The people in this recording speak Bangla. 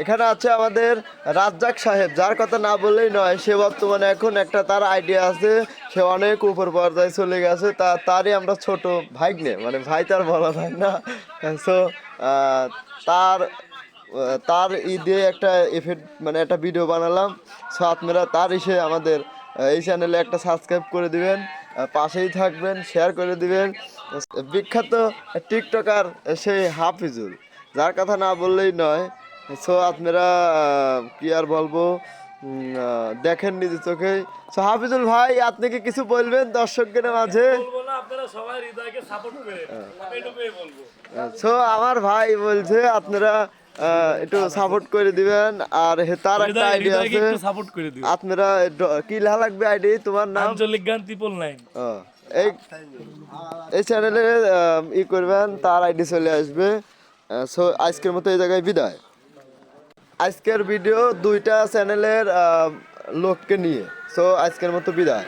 এখানে আছে আমাদের রাজ্জাক সাহেব, যার কথা না বললেই নয়। সে বর্তমানে এখন একটা তার আইডিয়া আছে, সে অনেক উপর পর্যায়ে চলে গেছে। তারই আমরা ছোট ভাগ্নে, মানে ভাই তার বলা যায় না। সো তার তার দিয়ে একটা এফেক্ট মানে একটা ভিডিও বানালাম। সো আপনারা তার এসে আমাদের এই চ্যানেলে একটা সাবস্ক্রাইব করে দিবেন, পাশেই থাকবেন, শেয়ার করে দিবেন। বিখ্যাত টিকটকার সেই হাফিজুল, যার কথা না বললেই নয়। সো আপনারা কি আর বলবো, দেখেন নিজে চোখে। সো হাফিজুল ভাই, আপনি কি কিছু বলবেন দর্শকদের মাঝে? বলবো না, আপনারা সবাই হৃদয়কে সাপোর্ট করেন, আমি এটুকুই বলবো। সো আমার ভাই বলছে আপনারা একটু সাপোর্ট করে দিবেন। আর তার একটা আইডিয়া হৃদয়কে আছে, একটু সাপোর্ট করে দিও। আপনারা কি লেখা লাগবে আইডি? তোমার নাম? আঞ্চলিক গান 999। এই এই চ্যানেলে ই করবেন, তার আইডি চলে আসবে। সো আজকের মতো এই জায়গায় বিদায়। আজকের ভিডিও দুইটা চ্যানেলের লোককে নিয়ে। সো আজকের মতো বিদায়।